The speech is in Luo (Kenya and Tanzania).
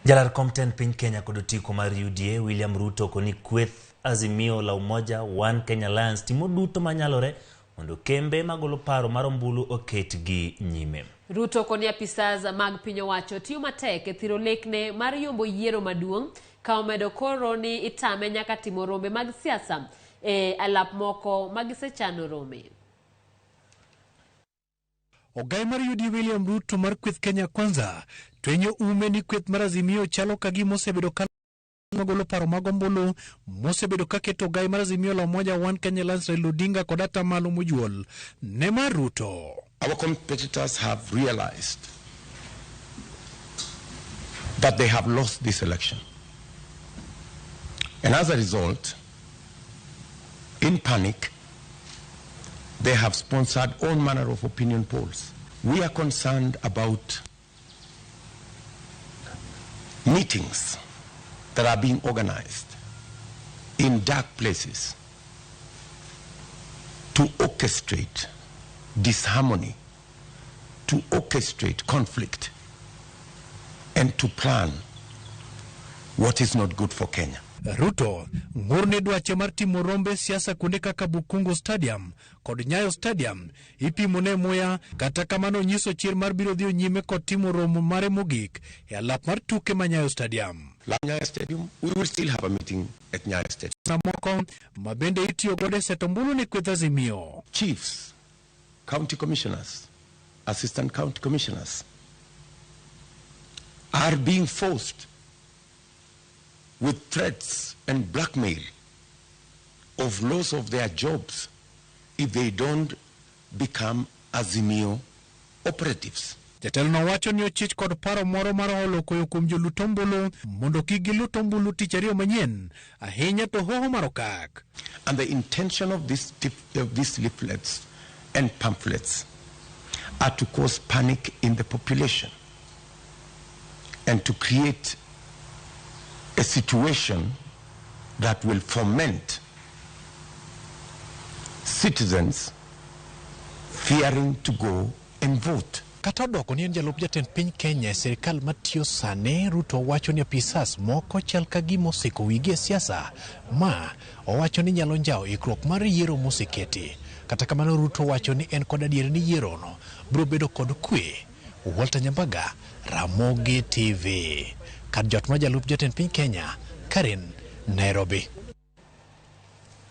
Jalar Compton piny Kenya kod otiko mar UDA William Ruto koni kweth Azimio la Umoja One Kenya Alliance timo duto manyalore mondo kembe magolo paro mar ombulu oket gi nyime. Ruto koni apisas mag piny owacho tiyo matek e thiro lekne mar yombo yiero maduong' ka omedo koro ni itame nyaka timo rombe mag siasa alap moko magisechano rome. Ogai mar UDA William Ruto mar kweth Kenya Kwanza twenyo ume ni kweth mar Azimio chalo kagi mosebedo magolo paro mag ombulu mosebedo kaketo ogai mar Azimio la Umoja One Kenya Alliance Raila Odinga kod atamalo mojuol ne mar Ruto. Our competitors have realized that they have lost this election. And as a result, in panic, they have sponsored all manner of opinion polls. We are concerned about meetings that are being organized in dark places to orchestrate disharmony, to orchestrate conflict, and to plan what is not good for Kenya. Ruto ngurne dwache mar timo rombe siasa kuonde kaka Bukungu Stadium kod Nyayo Stadium ipimone muya, kata kamano nyiso chir mar biro dhi nyime kod timo romo mare mogik e alap mar tuke ma Nyayo Stadium. Nyayo Stadium, we will still have a meeting at Nyayo Stadium. Namoko mabende itiyo gode setombulu ni kweth Azimio. Chiefs, county commissioners, assistant county commissioners are being forced with threats and blackmail of loss of their jobs if they don't become Azimio operatives. Jatelo no wacho ni ochich kod paro moro mar holo koyo kuom jolutombulu mondo kik gilutombulu tich ariyo manyien ahinya to hoho mar okak. And the intention of these leaflets and pamphlets are to cause panic in the population and to create a situation that will foment citizens fearing to go and vote. Kata odoko ni en jalup jatend piny Kenya e sirikal matiyo sane, Ruto wacho ni apisas moko chal ka gima osiko wigi e siasa ma owacho ni nyalo njao ikruok mar yiero moseketi. Kata kamano Ruto wacho ni en kod adier ni yiero no biro bedo kod kwe. Walter Nyambaga, Ramogi TV. Kad jot ma jalup jatend piny Kenya, Karen, Nairobi.